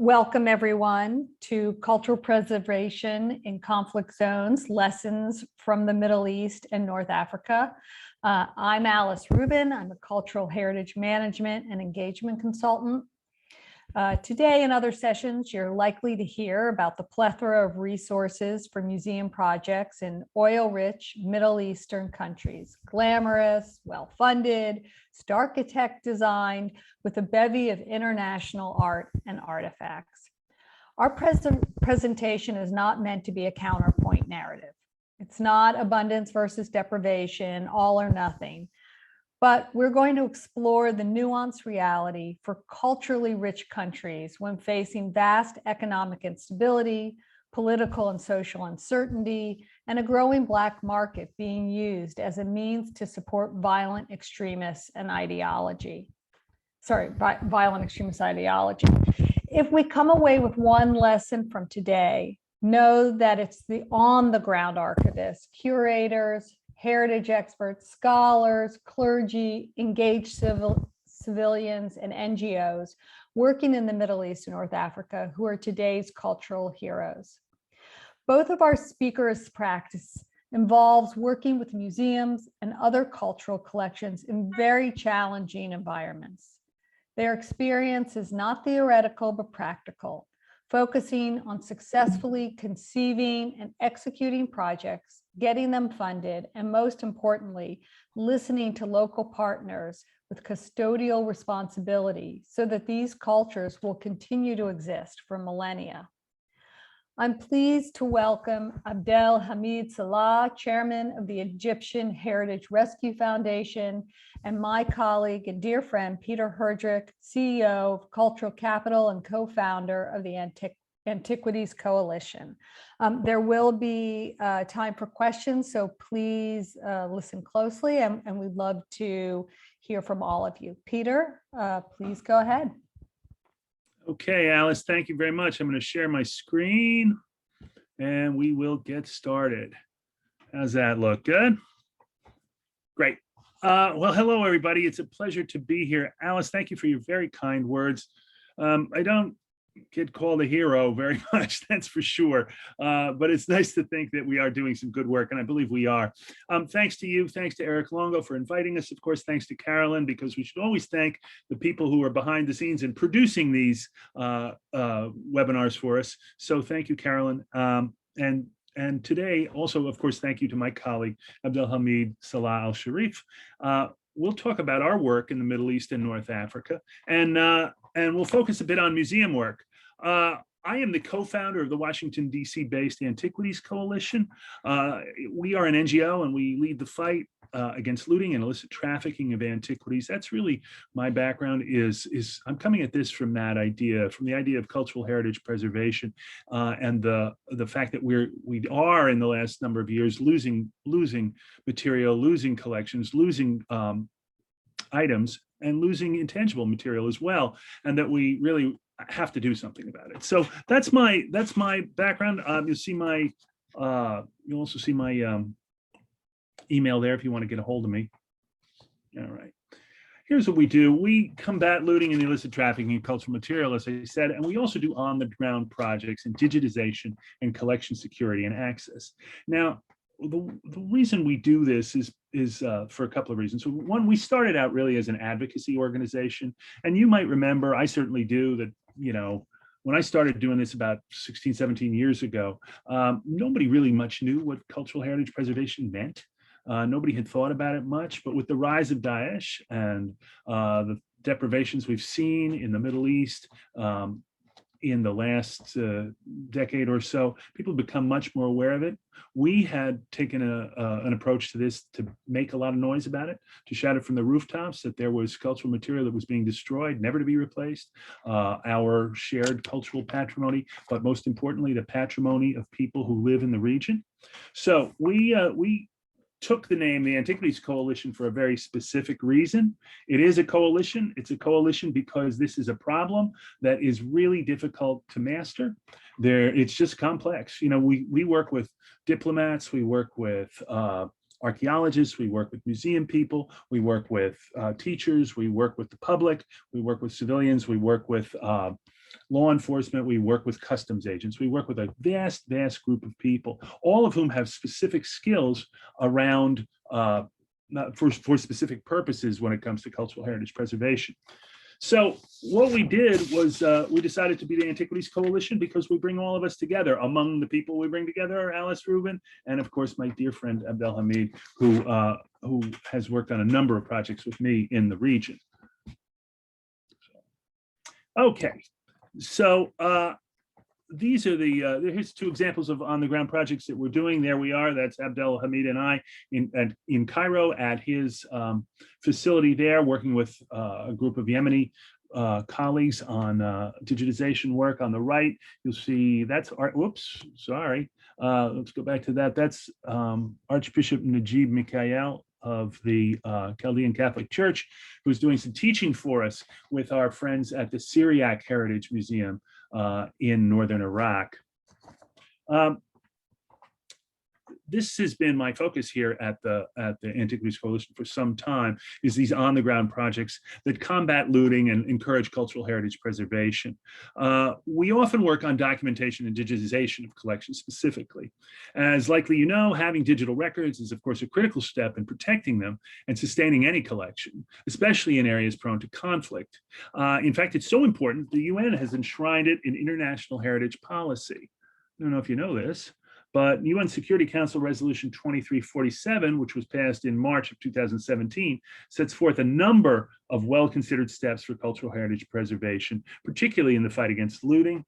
Welcome everyone to Cultural Preservation in Conflict Zones, Lessons from the Middle East and North Africa. I'm Alice Rubin. I'm a Cultural Heritage Management and Engagement Consultant. Today in other sessions, you're likely to hear about the plethora of resources for museum projects in oil-rich Middle Eastern countries, glamorous, well-funded, starchitect designed, with a bevy of international art and artifacts. Our presentation is not meant to be a counterpoint narrative. It's not abundance versus deprivation, all or nothing. But we're going to explore the nuanced reality for culturally rich countries when facing vast economic instability, political and social uncertainty, and a growing black market being used as a means to support violent extremist ideology. If we come away with one lesson from today, know that it's the on-the-ground archivists, curators, heritage experts, scholars, clergy, engaged civilians, and NGOs working in the Middle East and North Africa who are today's cultural heroes. Both of our speakers' practice involves working with museums and other cultural collections in very challenging environments. Their experience is not theoretical, but practical, focusing on successfully conceiving and executing projects, getting them funded, and most importantly, listening to local partners with custodial responsibility so that these cultures will continue to exist for millennia. I'm pleased to welcome Abdelhamid Salah, chairman of the Egyptian Heritage Rescue Foundation, and my colleague and dear friend, Peter Herdrich, CEO of Cultural Capital and co-founder of the Antiquities Coalition. There will be time for questions, so please listen closely, and we'd love to hear from all of you. Peter, please go ahead. Okay, Alice, thank you very much. I'm going to share my screen and we will get started. How's that look? Good? Great. Well, hello, everybody. It's a pleasure to be here. Alice, thank you for your very kind words. I don't get called a hero very much, that's for sure. But it's nice to think that we are doing some good work, and I believe we are. Thanks to you, thanks to Eric Longo for inviting us. Of course, thanks to Carolyn, because we should always thank the people who are behind the scenes in producing these webinars for us. So thank you, Carolyn. And today, also, of course, thank you to my colleague, Abdelhamid Salah al-Sharief. We'll talk about our work in the Middle East and North Africa, and we'll focus a bit on museum work. I am the co-founder of the Washington, D.C. based Antiquities Coalition. We are an NGO and we lead the fight against looting and illicit trafficking of antiquities. That's really my background. I'm coming at this from that idea, from the idea of cultural heritage preservation, and the fact that we are in the last number of years losing material, losing collections, losing items, and losing intangible material as well, and that we really have to do something about it. So that's my background. You'll also see my email there if you want to get a hold of me. All right. Here's what we do. We combat looting and illicit trafficking of cultural material, as I said, and we also do on-the-ground projects in digitization and collection security and access. Now, the reason we do this is for a couple of reasons. So one, we started out really as an advocacy organization, and you might remember, I certainly do, that, you know, when I started doing this about 16, 17 years ago, nobody really much knew what cultural heritage preservation meant. Nobody had thought about it much, but with the rise of Daesh and the deprivations we've seen in the Middle East, in the last decade or so, people have become much more aware of it. We had taken an approach to this to make a lot of noise about it, to shout it from the rooftops that there was cultural material that was being destroyed, never to be replaced, our shared cultural patrimony, but most importantly, the patrimony of people who live in the region. So we took the name the Antiquities Coalition for a very specific reason. It is a coalition. It's a coalition because this is a problem that is really difficult to master. It's just complex. You know, we work with diplomats, we work with archaeologists, we work with museum people, we work with teachers, we work with the public, we work with civilians, we work with law enforcement, we work with customs agents, we work with a vast, vast group of people, all of whom have specific skills around for specific purposes when it comes to cultural heritage preservation. So what we did was we decided to be the Antiquities Coalition because we bring all of us together. Among the people we bring together are Alice, Rubin, and of course my dear friend Abdelhamid, who has worked on a number of projects with me in the region. Okay, so these are here's two examples of on-the-ground projects that we're doing. There we are. That's Abdelhamid and I in Cairo at his facility there, working with a group of Yemeni colleagues on digitization work. On the right, you'll see that's art. Whoops, sorry. Let's go back to that. That's Archbishop Najib Mikhail of the Chaldean Catholic Church, who's doing some teaching for us with our friends at the Syriac Heritage Museum in northern Iraq. This has been my focus here at the Antiquities Coalition for some time, is these on-the-ground projects that combat looting and encourage cultural heritage preservation. We often work on documentation and digitization of collections specifically. As likely you know, having digital records is of course a critical step in protecting them and sustaining any collection, especially in areas prone to conflict. In fact, it's so important the UN has enshrined it in international heritage policy. I don't know if you know this, but UN Security Council Resolution 2347, which was passed in March of 2017, sets forth a number of well-considered steps for cultural heritage preservation, particularly in the fight against looting.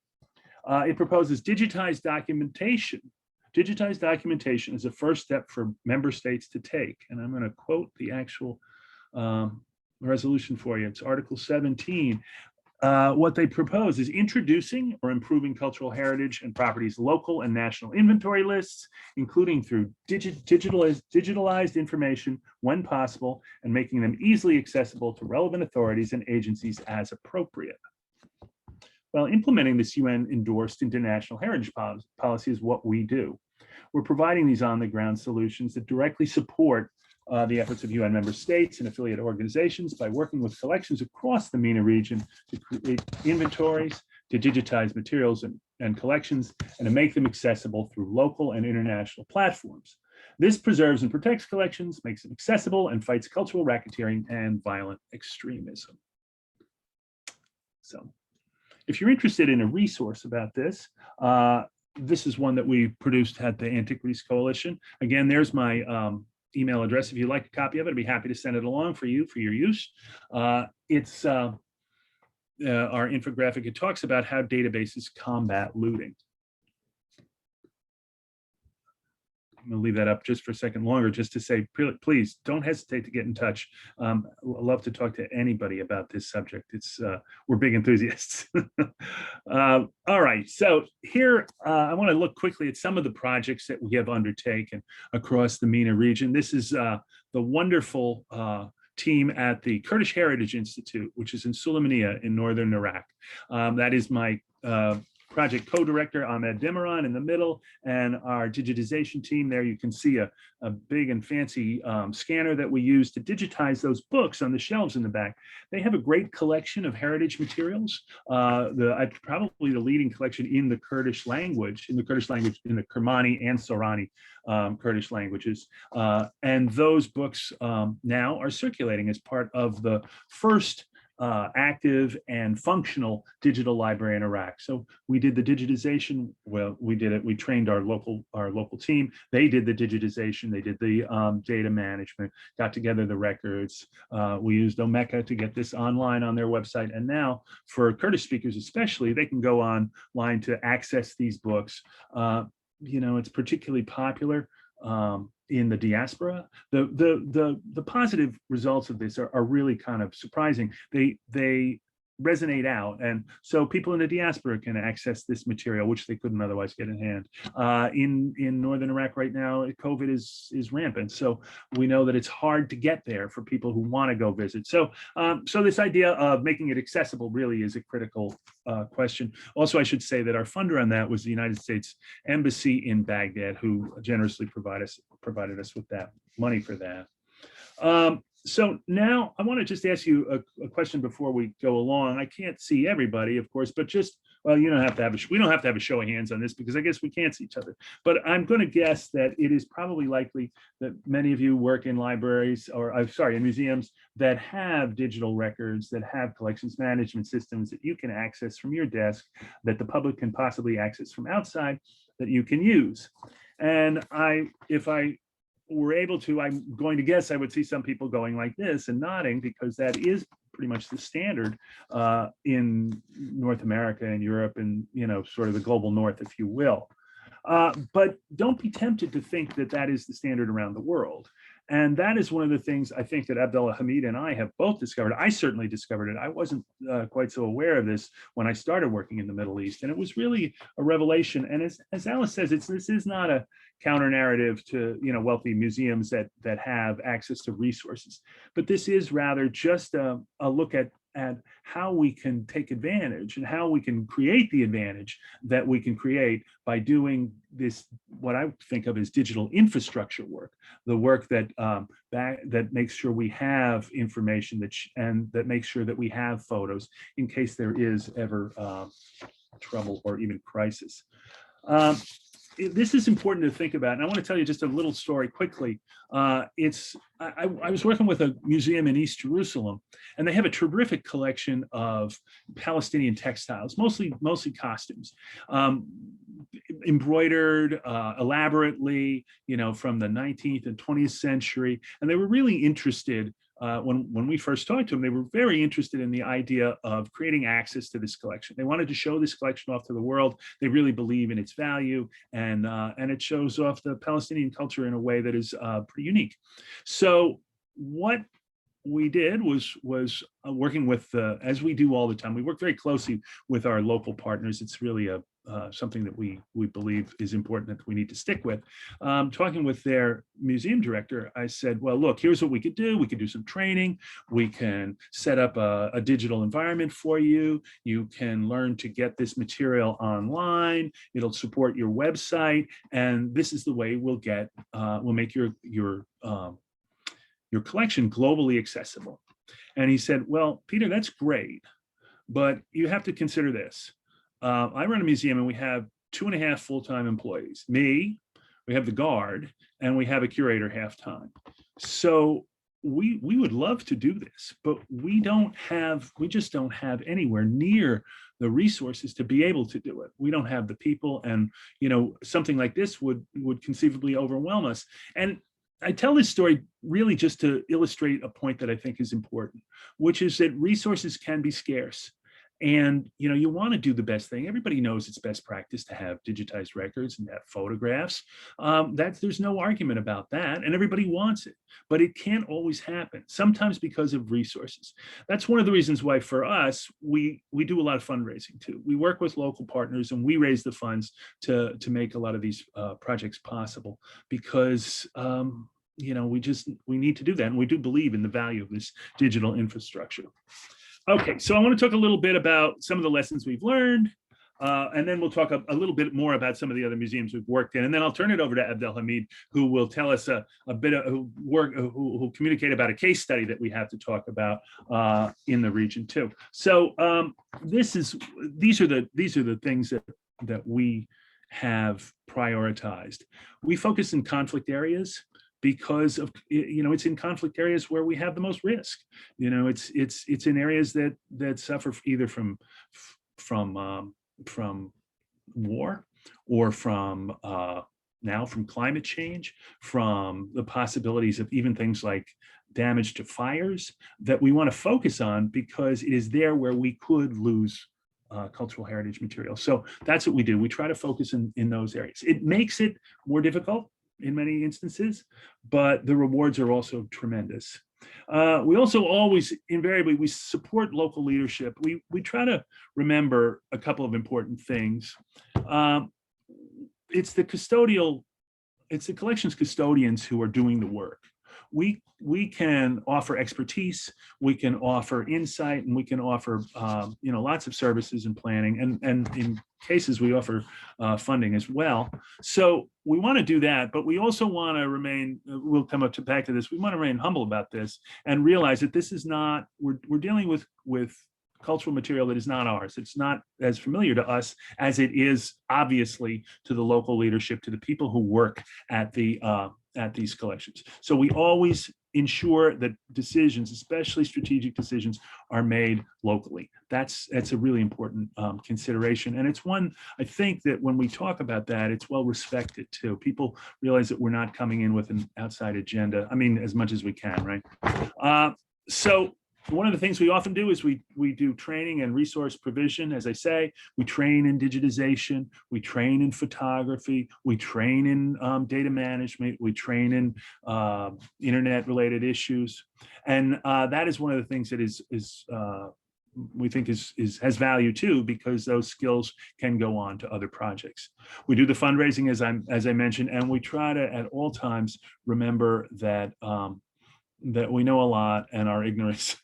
It proposes digitized documentation. Digitized documentation is a first step for member states to take. And I'm going to quote the actual resolution for you. It's Article 17. What they propose is introducing or improving cultural heritage and properties local and national inventory lists, including through digitalized information when possible, and making them easily accessible to relevant authorities and agencies as appropriate. Well, implementing this UN-endorsed international heritage policy is what we do. We're providing these on-the-ground solutions that directly support the efforts of UN member states and affiliate organizations by working with collections across the MENA region to create inventories, to digitize materials and collections, and to make them accessible through local and international platforms. This preserves and protects collections, makes them accessible, and fights cultural racketeering and violent extremism. So, if you're interested in a resource about this, this is one that we produced at the Antiquities Coalition. Again, there's my email address. If you'd like a copy of it, I'd be happy to send it along for you for your use. It's our infographic. It talks about how databases combat looting. I'm going to leave that up just for a second longer, just to say, please don't hesitate to get in touch. I'd love to talk to anybody about this subject. It's we're big enthusiasts. All right, so here I want to look quickly at some of the projects that we have undertaken across the MENA region. This is the wonderful team at the Kurdish Heritage Institute, which is in Sulaymaniyah in northern Iraq. That is my project co-director Ahmed Demiran in the middle, and our digitization team there. You can see a big and fancy scanner that we use to digitize those books on the shelves in the back. They have a great collection of heritage materials, probably the leading collection in the Kurdish language, in the Kermani and Sorani Kurdish languages. And those books now are circulating as part of the first active and functional digital library in Iraq. So we did the digitization. Well, we did it. We trained our local team. They did the digitization. They did the data management, got together the records. We used Omeka to get this online on their website. And now for Kurdish speakers especially, they can go online to access these books. You know, it's particularly popular in the diaspora. The positive results of this are really kind of surprising. They resonate out, and so people in the diaspora can access this material, which they couldn't otherwise get in hand. In northern Iraq right now, COVID is rampant, so we know that it's hard to get there for people who want to go visit. So this idea of making it accessible really is a critical question. Also, I should say that our funder on that was the United States Embassy in Baghdad, who generously provided us with that money for that. So now I want to just ask you a question before we go along. I can't see everybody, of course, but just, well, you don't have to have we don't have to have a show of hands on this because I guess we can't see each other. But I'm going to guess that it is probably likely that many of you work in libraries or, I'm sorry, in museums that have digital records, that have collections management systems that you can access from your desk, that the public can possibly access from outside, that you can use. And if I were able to, I'm going to guess I would see some people going like this and nodding because that is pretty much the standard in North America and Europe and, you know, sort of the global north, if you will. But don't be tempted to think that that is the standard around the world. And that is one of the things I think that Abdelhamid and I have both discovered. I certainly discovered it. I wasn't quite so aware of this when I started working in the Middle East. And it was really a revelation. And as Alice says, this is not a counter narrative to, you know, wealthy museums that have access to resources. But this is rather just a look at how we can take advantage and how we can create the advantage that we can create by doing this, what I think of as digital infrastructure work, the work that that makes sure we have information that makes sure that we have photos in case there is ever trouble or even crisis. This is important to think about, and I want to tell you just a little story quickly. I was working with a museum in East Jerusalem, and they have a terrific collection of Palestinian textiles, mostly costumes, embroidered elaborately, you know, from the 19th and 20th century, and they were really interested. When we first talked to them, they were very interested in the idea of creating access to this collection. They wanted to show this collection off to the world. They really believe in its value, and it shows off the Palestinian culture in a way that is pretty unique. So what we did was working with, as we do all the time, we work very closely with our local partners. It's really something that we believe is important that we need to stick with. Talking with their museum director, I said, well, look, here's what we could do. We could do some training. We can set up a digital environment for you. You can learn to get this material online. It'll support your website. And this is the way we'll make your collection globally accessible. And he said, well, Peter, that's great, but you have to consider this. I run a museum and we have 2.5 full-time employees. Me, we have the guard, and we have a curator half-time. So we would love to do this, but we just don't have anywhere near the resources to be able to do it. We don't have the people, and, you know, something like this would conceivably overwhelm us. And I tell this story really just to illustrate a point that I think is important, which is that resources can be scarce. And, you know, you want to do the best thing. Everybody knows it's best practice to have digitized records and have photographs. There's no argument about that. And everybody wants it, but it can't always happen, sometimes because of resources. That's one of the reasons why for us, we do a lot of fundraising too. We work with local partners and we raise the funds to make a lot of these projects possible because, you know, we need to do that. And we do believe in the value of this digital infrastructure. Okay, so I want to talk a little bit about some of the lessons we've learned, and then we'll talk a little bit more about some of the other museums we've worked in, and then I'll turn it over to Abdelhamid, who will tell us a bit of who'll communicate about a case study that we have to talk about in the region too. So these are the things that we have prioritized. We focus in conflict areas, because of, you know, it's in conflict areas where we have the most risk. You know, it's in areas that suffer either from war or from now from climate change, from the possibilities of even things like damage to fires that we want to focus on because it is there where we could lose cultural heritage material. So that's what we do. We try to focus in those areas. It makes it more difficult in many instances, but the rewards are also tremendous. We also always invariably, we support local leadership. We try to remember a couple of important things. It's the collections custodians who are doing the work. We can offer expertise, we can offer insight, and we can offer lots of services and planning, and in cases we offer funding as well. So we want to do that, but we also want to remain. We'll come back to this. We want to remain humble about this and realize that this is not. We're dealing with cultural material that is not ours. It's not as familiar to us as it is obviously to the local leadership, to the people who work at these collections. So we always ensure that decisions, especially strategic decisions, are made locally. That's a really important consideration. And it's one, I think that when we talk about that, it's well respected too. People realize that we're not coming in with an outside agenda. I mean, as much as we can, right? So one of the things we often do is we do training and resource provision. As I say, we train in digitization, we train in photography, we train in data management, we train in internet-related issues, and that is one of the things that we think has value too, because those skills can go on to other projects. We do the fundraising as I mentioned, and we try to at all times remember that. That we know a lot and our ignorance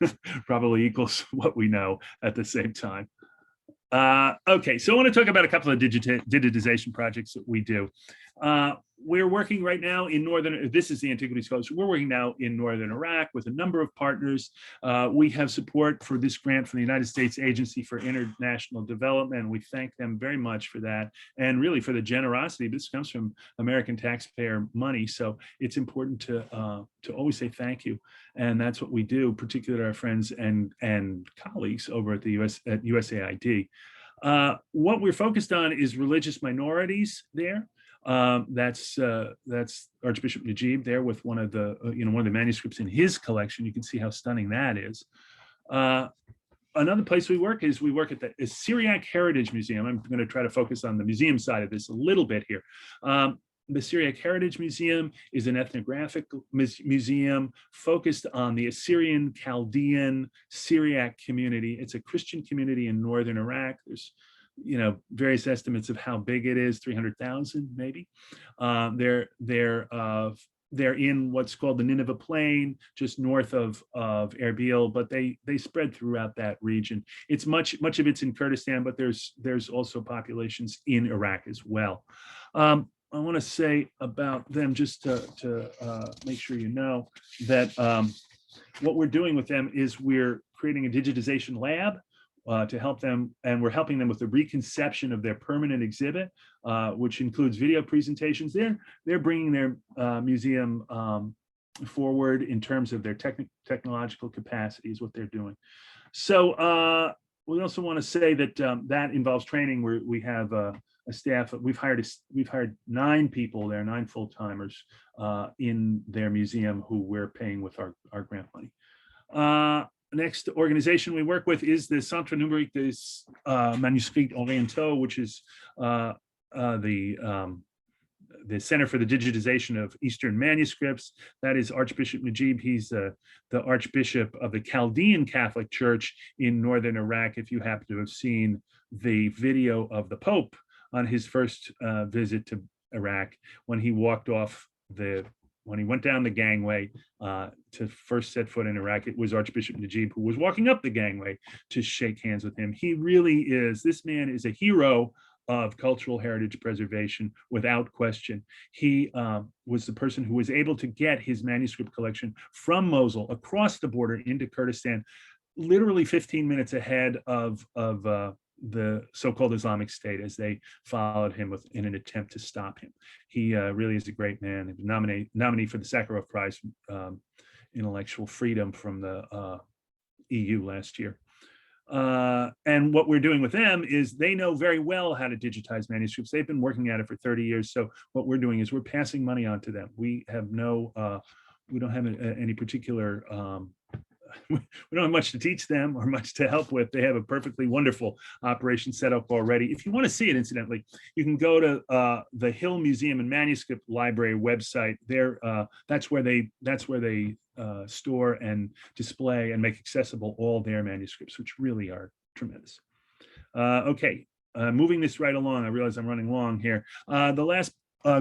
probably equals what we know at the same time. Okay, so I want to talk about a couple of digitization projects that we do. We're working right now in this is the Antiquities Coalition. We're working now in northern Iraq with a number of partners. We have support for this grant from the United States Agency for International Development. We thank them very much for that, and really for the generosity. This comes from American taxpayer money, so it's important to always say thank you, and that's what we do, particularly our friends and colleagues over at USAID. What we're focused on is religious minorities there. That's Archbishop Najib there with one of the manuscripts in his collection. You can see how stunning that is. Another place we work at the Syriac Heritage Museum. I'm going to try to focus on the museum side of this a little bit here. The Syriac Heritage Museum is an ethnographic museum focused on the Assyrian, Chaldean, Syriac community. It's a Christian community in northern Iraq. There's various estimates of how big it is, 300,000 maybe. They're in what's called the Nineveh Plain, just north of Erbil, but they spread throughout that region. It's much of it's in Kurdistan, but there's also populations in Iraq as well. I want to say about them just to make sure you know that what we're doing with them is we're creating a digitization lab to help them, and we're helping them with the reconception of their permanent exhibit, which includes video presentations. They're bringing their museum forward in terms of their technological capacity is what they're doing. So we also want to say that that involves training. We have a staff. We've hired 9 people there, 9 full-timers in their museum who we're paying with our grant money. Next organization we work with is the Centre Numérique des Manuscrits Orientaux, which is the Center for the Digitization of Eastern Manuscripts. That is Archbishop Najib. He's the Archbishop of the Chaldean Catholic Church in northern Iraq. If you happen to have seen the video of the Pope on his first visit to Iraq, when he went down the gangway to first set foot in Iraq, it was Archbishop Najib who was walking up the gangway to shake hands with him. This man is a hero of cultural heritage preservation without question. He was the person who was able to get his manuscript collection from Mosul across the border into Kurdistan, literally 15 minutes ahead of the so-called Islamic State as they followed him in an attempt to stop him. He really is a great man. Nominee for the Sakharov Prize, Intellectual Freedom from the EU last year. And what we're doing with them is they know very well how to digitize manuscripts. They've been working at it for 30 years. So what we're doing is we're passing money on to them. We don't have any particular we don't have much to teach them or much to help with. They have a perfectly wonderful operation set up already. If you want to see it, incidentally, you can go to the Hill Museum and Manuscript Library website. That's where they store and display and make accessible all their manuscripts, which really are tremendous. Okay, moving this right along. I realize I'm running long here. The last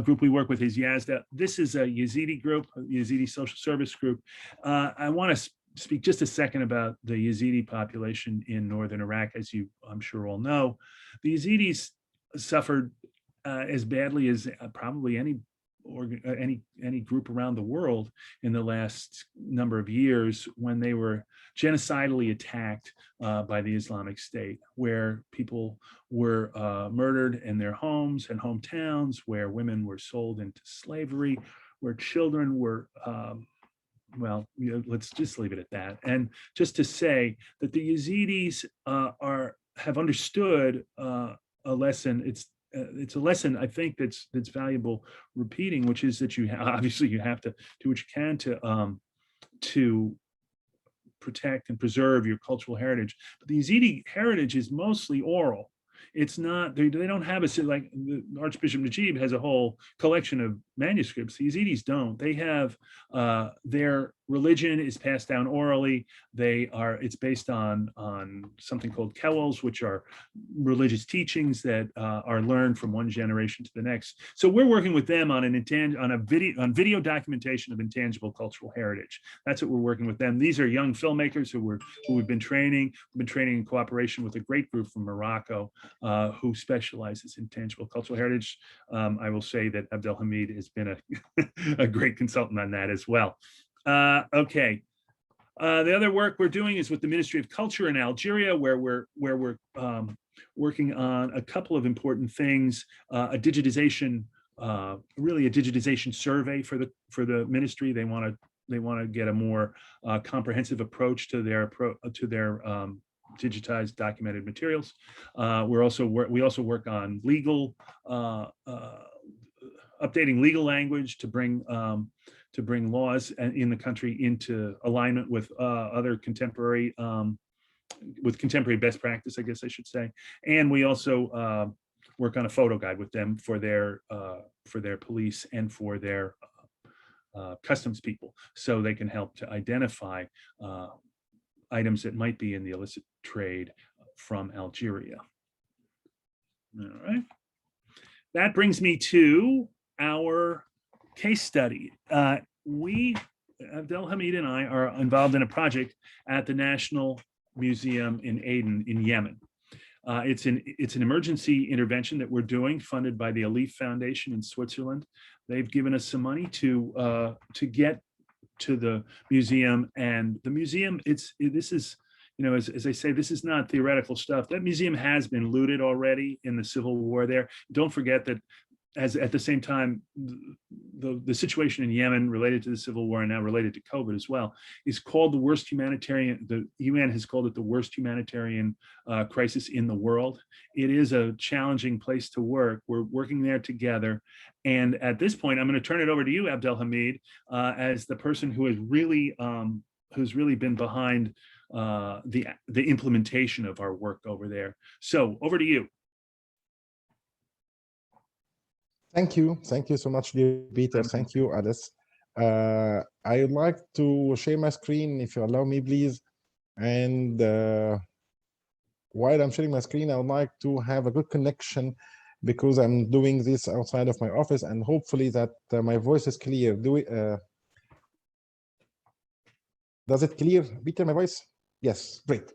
group we work with is Yazda. This is a Yazidi group, a Yazidi social service group. I want to speak just a second about the Yazidi population in northern Iraq. As you, I'm sure, all know, the Yazidis suffered as badly as probably any group around the world in the last number of years, when they were genocidally attacked by the Islamic State, where people were murdered in their homes and hometowns, where women were sold into slavery, where children were well, let's just leave it at that. And just to say that the Yazidis have understood a lesson. It's a lesson, I think, that's valuable repeating, which is that obviously you have to do what you can to protect and preserve your cultural heritage. But the Yazidi heritage is mostly oral. It's not, they don't have like Archbishop Najib has a whole collection of manuscripts. The Yazidis don't. They have their religion is passed down orally. It's based on something called kewels, which are religious teachings that are learned from one generation to the next. So we're working with them on video documentation of intangible cultural heritage. That's what we're working with them. These are young filmmakers who we've been training. We've been training in cooperation with a great group from Morocco who specializes in tangible cultural heritage. I will say that Abdelhamid has been a great consultant on that as well. Okay. The other work we're doing is with the Ministry of Culture in Algeria, where we're working on a couple of important things, a digitization, really a digitization survey for the ministry. They want to get a more comprehensive approach to their digitized documented materials. We also work on legal, updating legal language to bring laws in the country into alignment with other contemporary best practice, I guess I should say. And we also work on a photo guide with them for their police and for their customs people, so they can help to identify items that might be in the illicit trade from Algeria. All right. That brings me to our case study. Abdelhamid and I are involved in a project at the National Museum in Aden in Yemen. It's an emergency intervention that we're doing, funded by the Alif Foundation in Switzerland. They've given us some money to get to the museum, and the museum, this is, as I say, this is not theoretical stuff. That museum has been looted already in the civil war there. Don't forget that at the same time, the situation in Yemen related to the civil war and now related to COVID as well is called the worst humanitarian, the UN has called it the worst humanitarian crisis in the world. It is a challenging place to work. We're working there together. And at this point, I'm going to turn it over to you, Abdelhamid, as the person who has really, who's really been behind the implementation of our work over there. So over to you. Thank you so much, dear Peter. Thank you, Alice. I would like to share my screen, if you allow me, please. And while I'm sharing my screen, I would like to have a good connection, because I'm doing this outside of my office, and hopefully that my voice is clear. Does it clear, Peter, my voice? Yes, great.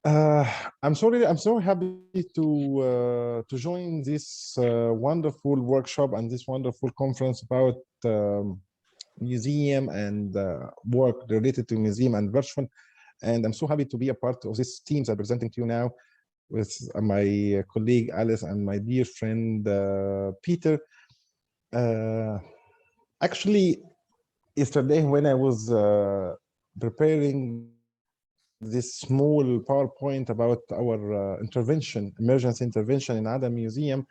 I'm so happy to join this wonderful workshop and this wonderful conference about museum and work related to museum and virtual. And I'm so happy to be a part of this team that I'm presenting to you now with my colleague Alice and my dear friend Peter. Actually, yesterday when I was preparing this small PowerPoint about our emergency intervention in Aden Museum,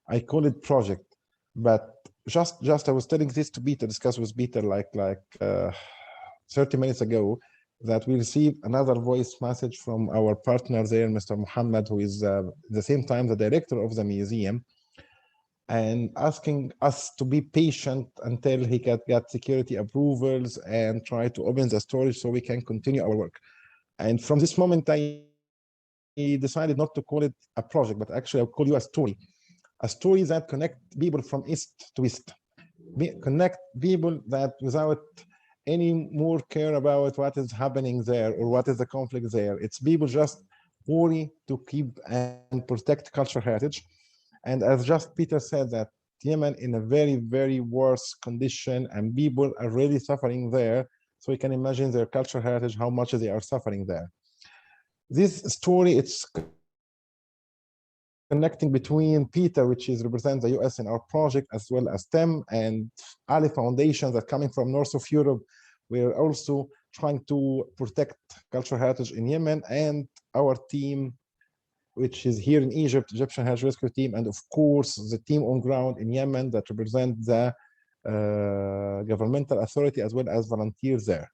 I call it project. But just I was telling this to Peter, discuss with Peter like 30 minutes ago, that we received another voice message from our partner there, Mr. Muhammad, who is at the same time the director of the museum, and asking us to be patient until he got security approvals and try to open the storage so we can continue our work. And from this moment, I decided not to call it a project, but actually I'll call you a story. a story that connect people from east to west, connect people that without any more care about what is happening there or what is the conflict there. It's people just worry to keep and protect cultural heritage. And as just Peter said, that Yemen in a very, very worse condition and people are really suffering there. So you can imagine their cultural heritage, how much they are suffering there. This story, it's connecting between Peter, which is represents the US in our project, as well as TEM and Ali Foundation that coming from north of Europe. We're also trying to protect cultural heritage in Yemen, and our team, which is here in Egypt, Egyptian Heritage Rescue Team, and of course, the team on ground in Yemen that represent the governmental authority as well as volunteers there.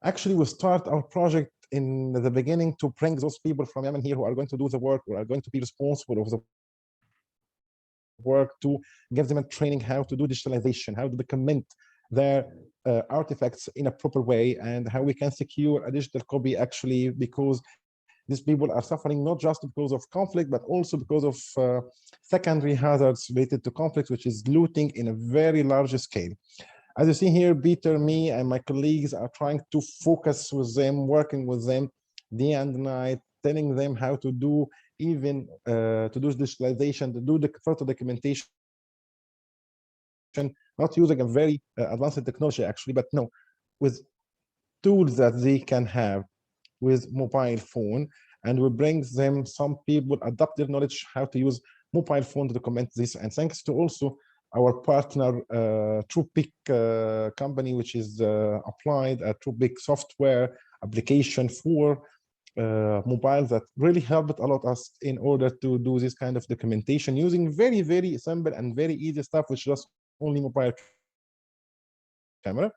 Actually, we start our project in the beginning to bring those people from Yemen here who are going to do the work, or are going to be responsible of the work, to give them a training how to do digitalization, how to document their artifacts in a proper way, and how we can secure a digital copy, actually, because these people are suffering not just because of conflict, but also because of secondary hazards related to conflict, which is looting in a very large scale. As you see here, Peter, me, and my colleagues are trying to focus with them, working with them day and night, telling them how to do even to do digitalization, to do the photo documentation, not using a very advanced technology actually, but no, with tools that they can have with mobile phone. And we bring them, some people adapt their knowledge how to use mobile phone to document this. And thanks to also our partner, Tropic company, which is applied a Tropic software application for mobile that really helped a lot us in order to do this kind of documentation using very, very simple and very easy stuff, which just only mobile camera.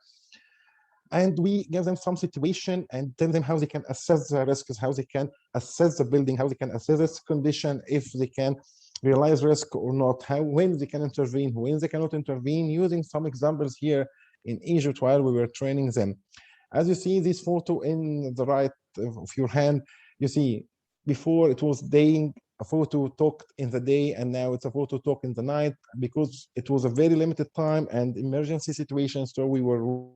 And we give them some situation and tell them how they can assess the risks, how they can assess the building, how they can assess its condition, if they can realize risk or not, how, when they can intervene, when they cannot intervene, using some examples here in Egypt while we were training them. As you see this photo in the right of your hand, you see before it was a photo took in the day, and now it's a photo took in the night, because it was a very limited time and emergency situation. So we were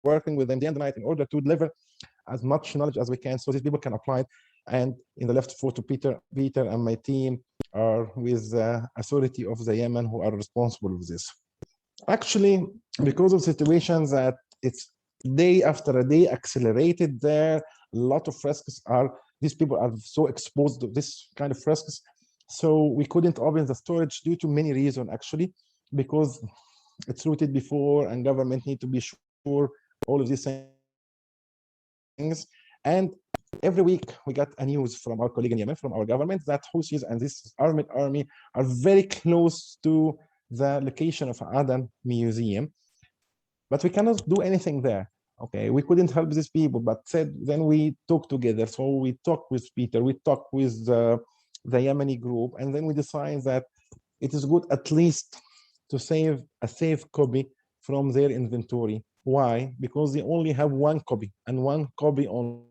working with them day and night in order to deliver as much knowledge as we can so these people can apply it. And in the left photo, Peter and my team are with the authority of the Yemen who are responsible for this. Actually, because of situations that it's day after a day accelerated there, a lot of risks are, these people are so exposed to this kind of risks. So we couldn't open the storage due to many reasons, actually, because it's rooted before and government need to be sure all of these things. And every week we got a news from our colleague in Yemen, from our government, that Houthis and this armed army are very close to the location of Aden Museum, but we cannot do anything there. Okay, we couldn't help these people, but said then we talk together. So we talked with Peter, we talked with the Yemeni group, and then we decided that it is good at least to save a safe copy from their inventory. Why? Because they only have one copy, and one copy only,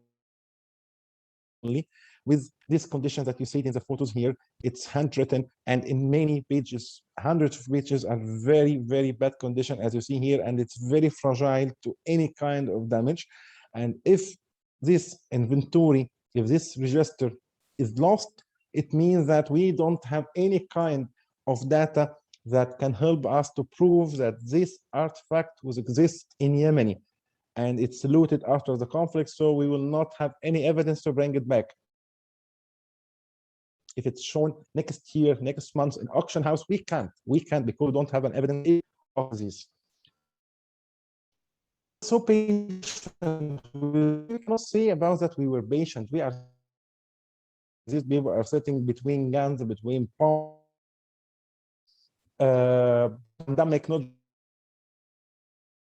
with this condition that you see in the photos here. It's handwritten, and in many pages, hundreds of pages, are very, very bad condition, as you see here, and it's very fragile to any kind of damage. And if this inventory, if this register is lost, it means that we don't have any kind of data that can help us to prove that this artifact was exist in Yemeni and it's looted after the conflict. So we will not have any evidence to bring it back. If it's shown next year, next month in auction house, we can't because we don't have an evidence of this. So patient, we cannot say about that we were patient. We are, these people are sitting between guns, between pandemic, not,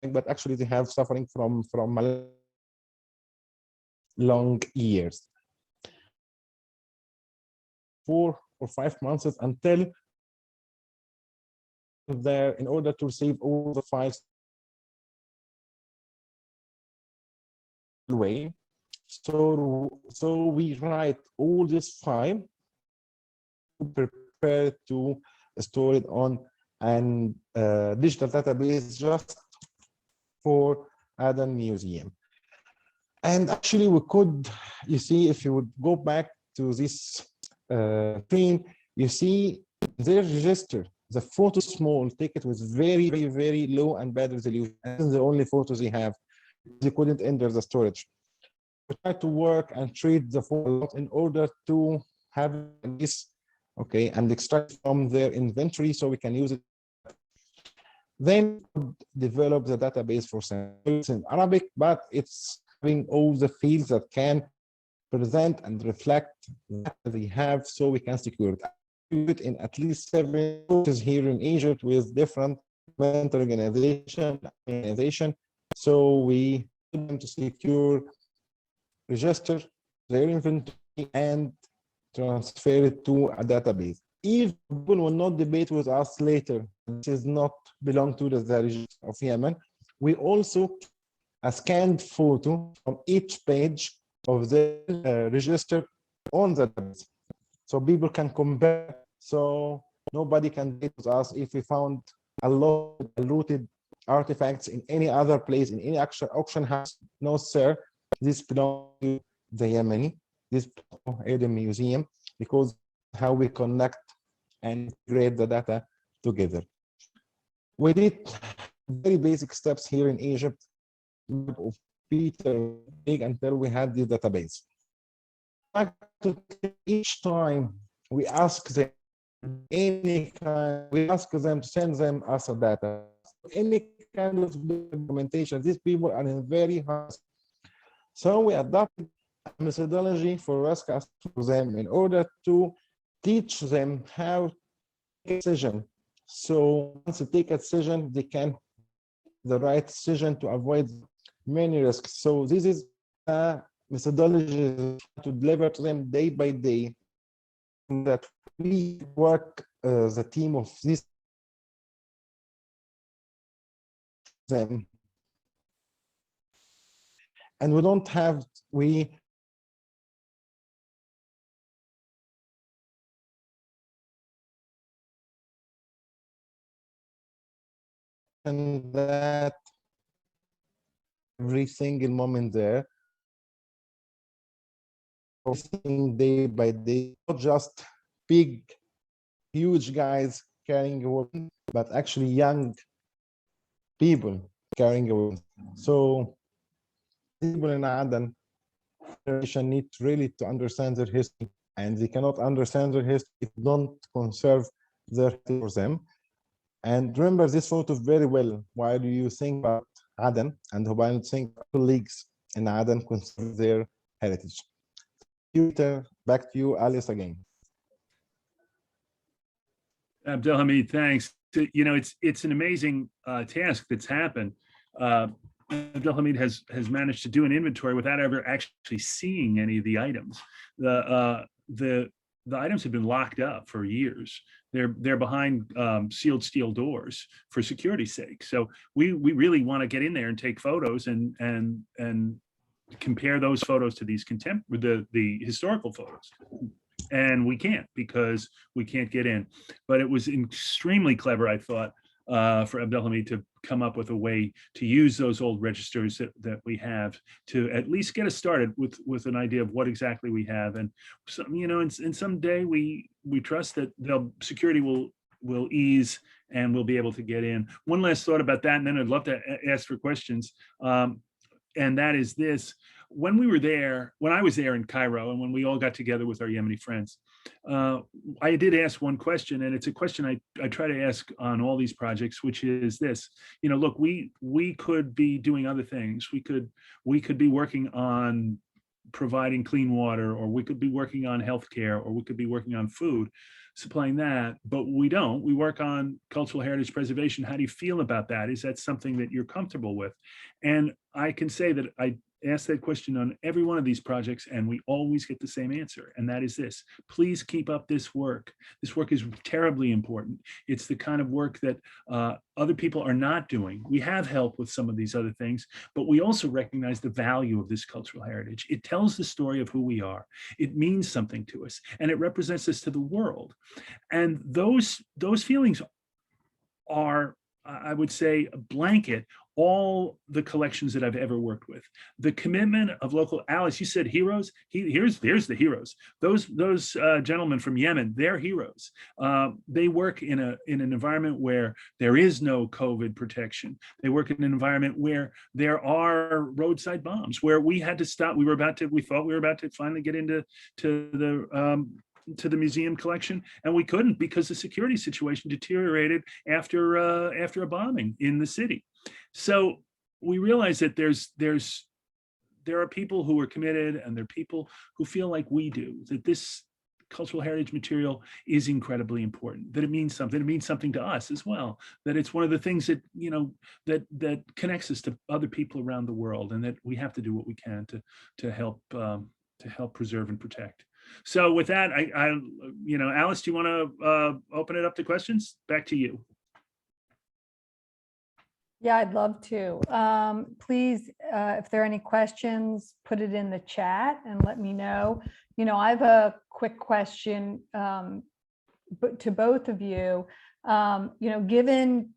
but actually they have suffering from long years. 4 or 5 months until there, in order to receive all the files way. So we write all this file to prepare it to store it on an digital database just for Aden Museum. And actually we could, you see, if you would go back to this screen, you see their register, the photo small, take it with very, very, very low and bad resolution. And the only photos they have, they couldn't enter the storage. We try to work and treat the photos in order to have this, okay, and extract from their inventory so we can use it. Then develop the database for samples in Arabic, but it's having all the fields that can present and reflect that they have, so we can secure it. It in at least 7 sources here in Egypt with different organization. So we need them to secure, register their inventory, and transfer it to a database. If people will not debate with us later, this is not belong to the register of Yemen, we also a scanned photo from each page of the register on the database, so people can compare. So nobody can debate with us if we found a lot of looted artifacts in any other place, in any auction house. No, sir, this belongs to the Yemeni, this Aden Museum, because how we connect and integrate the data together. We did very basic steps here in Egypt of Peter big until we had the database. Each time we ask them to send them us a data, any kind of documentation. These people are in very hard. So we adopted a methodology for us for them in order to teach them how to take a decision. So once they take a decision, they can the right decision to avoid many risks. So this is a methodology to deliver to them day by day, that we work the team of this them, and we don't have and that every single moment there, day by day, not just big, huge guys carrying a weapon, but actually young people carrying a weapon. So people in Aden need really to understand their history, and they cannot understand their history if they don't conserve their history for them. And remember this photo very well while you think about Aden, and while you think colleagues in Aden conserve their heritage. Peter, back to you, Alice, again. Abdelhamid, thanks. You know, it's an amazing task that's happened. Abdelhamid has managed to do an inventory without ever actually seeing any of the items. The items have been locked up for years. They're behind sealed steel doors for security's sake. So we really want to get in there and take photos and compare those photos to these the historical photos. And we can't, because we can't get in. But it was extremely clever, I thought, for Abdelhamid to come up with a way to use those old registers that we have to at least get us started with an idea of what exactly we have. And some, you know, and someday we trust that security will ease and we'll be able to get in. One last thought about that, and then I'd love to ask for questions. And that is this: when I was there in Cairo, and when we all got together with our Yemeni friends, I did ask one question, and it's a question I try to ask on all these projects, which is this: you know, look, we could be doing other things. We could be working on providing clean water, or we could be working on healthcare, or we could be working on food, supplying that, but we don't. We work on cultural heritage preservation. How do you feel about that? Is that something that you're comfortable with? And I can say that ask that question on every one of these projects, and we always get the same answer. And that is this: please keep up this work. This work is terribly important. It's the kind of work that other people are not doing. We have help with some of these other things, but we also recognize the value of this cultural heritage. It tells the story of who we are. It means something to us, and it represents us to the world. And those feelings are, I would say, a blanket all the collections that I've ever worked with. The commitment of local, Alice, you said heroes. Here's the heroes. Those gentlemen from Yemen, they're heroes. They work in an environment where there is no COVID protection. They work in an environment where there are roadside bombs, where we had to stop. We thought we were about to finally get into the museum collection, and we couldn't because the security situation deteriorated after a bombing in the city. So we realize that there are people who are committed, and there are people who feel like we do, that this cultural heritage material is incredibly important, that it means something. It means something to us as well, that it's one of the things that, you know, that connects us to other people around the world, and that we have to do what we can to help preserve and protect. So with that, you know, Alice, do you want to open it up to questions? Back to you. Yeah, I'd love to. Please, if there are any questions, put it in the chat and let me know. You know, I have a quick question to both of you. You know, given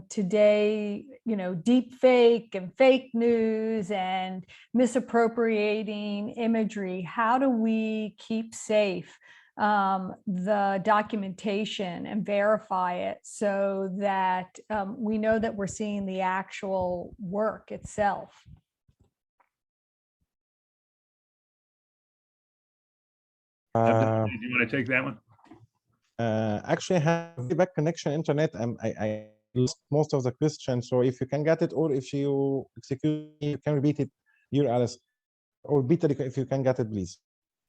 today, you know, deep fake and fake news and misappropriating imagery, how do we keep safe the documentation and verify it so that we know that we're seeing the actual work itself? Do you want to take that one? Actually, I have a bad connection internet, and I lost most of the question. So if you can get it, or if you execute, you can repeat it, your Alice, or better if you can get it, please.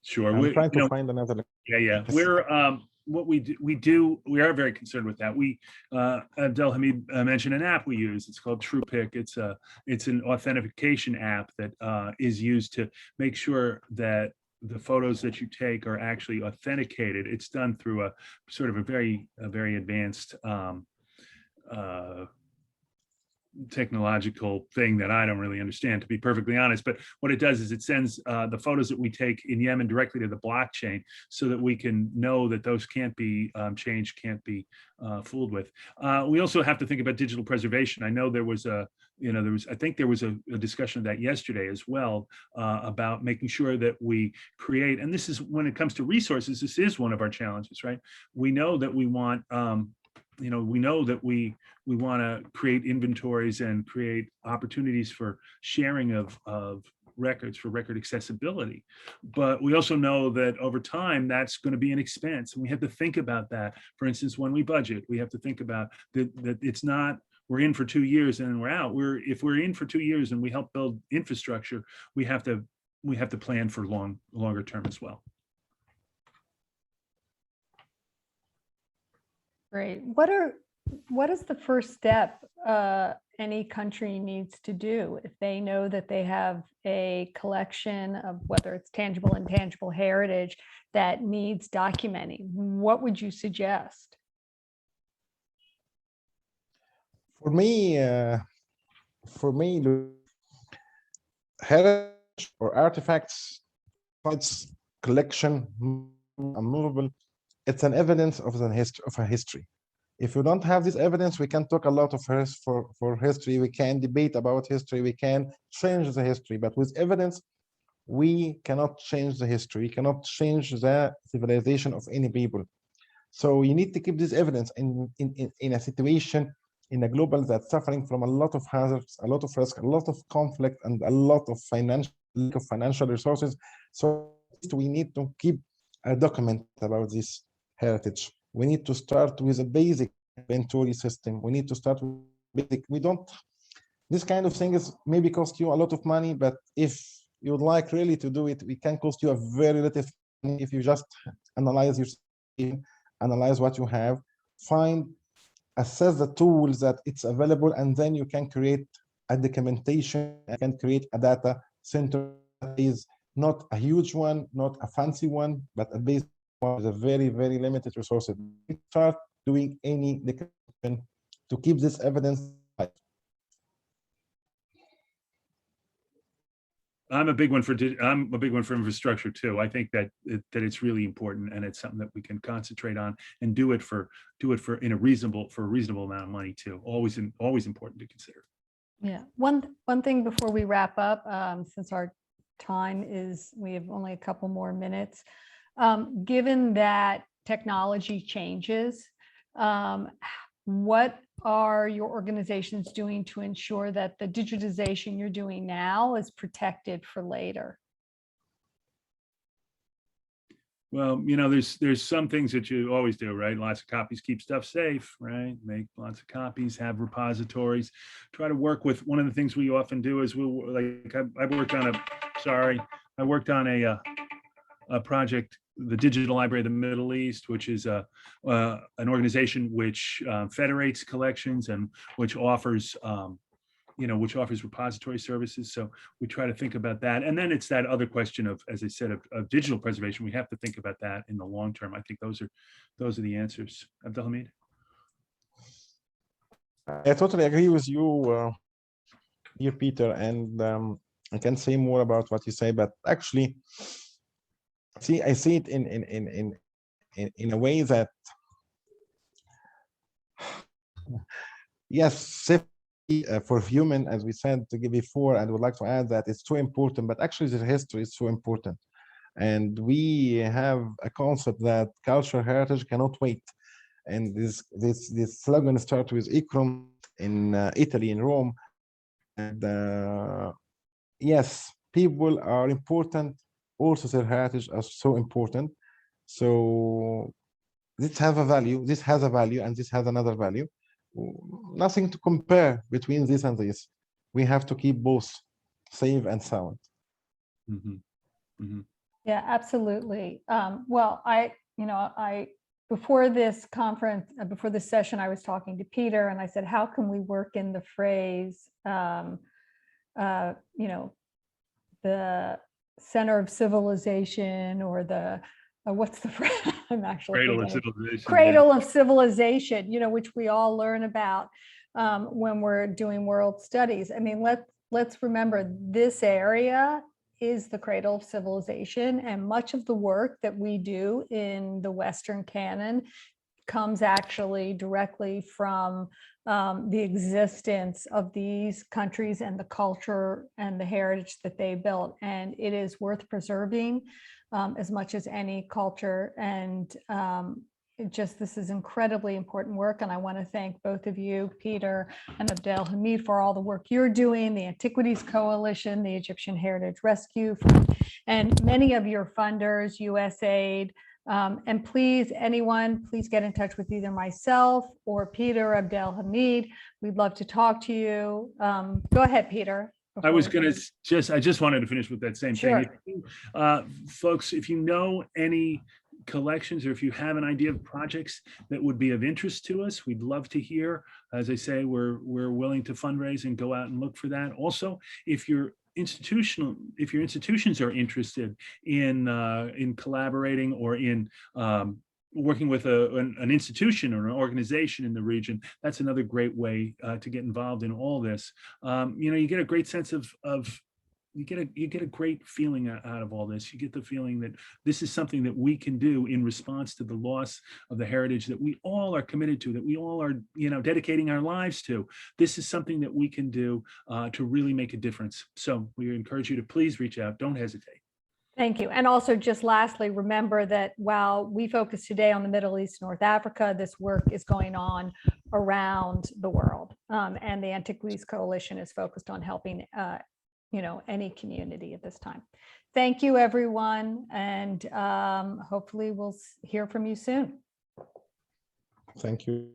Sure. I'm trying to find another. Yeah. We're what we do. We are very concerned with that. We Abdelhamid mentioned an app we use. It's called TruePic. It's an authentication app that is used to make sure that the photos that you take are actually authenticated. It's done through a sort of a very advanced technological thing that I don't really understand, to be perfectly honest. But what it does is it sends the photos that we take in Yemen directly to the blockchain, so that we can know that those can't be changed, can't be fooled with. We also have to think about digital preservation. I know there was I think there was a discussion of that yesterday as well, about making sure that we create, and this is when it comes to resources, this is one of our challenges, right? We know that we want, we know that we want to create inventories and create opportunities for sharing of records, for record accessibility. But we also know that over time, that's going to be an expense. And we have to think about that. For instance, when we budget, we have to think about that it's not, we're in for 2 years and then we're out. If we're in for 2 years and we help build infrastructure, we have to plan for longer term as well. Great. What is the first step any country needs to do if they know that they have a collection of, whether it's tangible and intangible heritage, that needs documenting? What would you suggest? For me, heritage or artifacts, sites, collection, unmovable, it's an evidence of a history. If you don't have this evidence, we can talk a lot of for history. We can debate about history. We can change the history, but with evidence, we cannot change the history. We cannot change the civilization of any people. So you need to keep this evidence in a situation, in a global that's suffering from a lot of hazards, a lot of risk, a lot of conflict, and a lot of financial resources. So we need to keep a document about this heritage. We need to start with a basic inventory system. We need to start with basic. This kind of thing is maybe cost you a lot of money, but if you would like really to do it, it can cost you a very little money if you just analyze your system, analyze what you have, assess the tools that it's available, and then you can create a documentation and can create a data center that is not a huge one, not a fancy one, but a basic one with a very, very limited resources. We start doing any declaration to keep this evidence alive. I'm a big one for infrastructure too. I think that it's really important, and it's something that we can concentrate on and do it for a reasonable amount of money too. Always important to consider. Yeah, one thing before we wrap up, since our time is, we have only a couple more minutes. Given that technology changes, what are your organizations doing to ensure that the digitization you're doing now is protected for later? Well, you know, there's some things that you always do, right? Lots of copies keep stuff safe, right? Make lots of copies, have repositories. Try to work with, one of the things we often do is I worked on a project, the Digital Library of the Middle East, which is an organization which federates collections and which offers repository services. So we try to think about that. And then it's that other question of, as I said, of digital preservation. We have to think about that in the long term. I think those are the answers. Abdelhamid? I totally agree with you, dear Peter, and I can say more about what you say, but actually, I see it in a way that, yes, safety for human, as we said before, and would like to add that it's too important, but actually the history is so important. And we have a concept that cultural heritage cannot wait. And this slogan starts with Ikram in Italy, in Rome. And yes, people are important. Also, their heritage are so important. So this has a value, and this has another value. Nothing to compare between this and this. We have to keep both safe and sound. Mm-hmm. Mm-hmm. Yeah, absolutely. Well, before this conference, before this session, I was talking to Peter and I said, how can we work in the phrase, the center of civilization, or the, what's the phrase? I'm actually Cradle of thinking, civilization. cradle of civilization, which we all learn about when we're doing world studies. I mean, let's remember, this area is the cradle of civilization, and much of the work that we do in the Western canon comes actually directly from the existence of these countries and the culture and the heritage that they built. And it is worth preserving as much as any culture. And this is incredibly important work. And I want to thank both of you, Peter and Abdelhamid, for all the work you're doing, the Antiquities Coalition, the Egyptian Heritage Rescue, and many of your funders, USAID. And please, please get in touch with either myself or Peter or Abdelhamid. We'd love to talk to you. Go ahead, Peter. I just wanted to finish with that same Sure. thing. Folks, if you know any collections, or if you have an idea of projects that would be of interest to us, we'd love to hear. As I say, we're willing to fundraise and go out and look for that. Also, if your institutions are interested in collaborating or in working with an institution or an organization in the region, that's another great way to get involved in all this. You get a great sense of you get a great feeling out of all this. You get the feeling that this is something that we can do in response to the loss of the heritage that we all are committed to, that we all are, dedicating our lives to. This is something that we can do to really make a difference. So we encourage you to please reach out. Don't hesitate. Thank you. And also, just lastly, remember that while we focus today on the Middle East, North Africa, this work is going on around the world. And the Antiquities Coalition is focused on helping any community at this time. Thank you, everyone. And hopefully we'll hear from you soon. Thank you.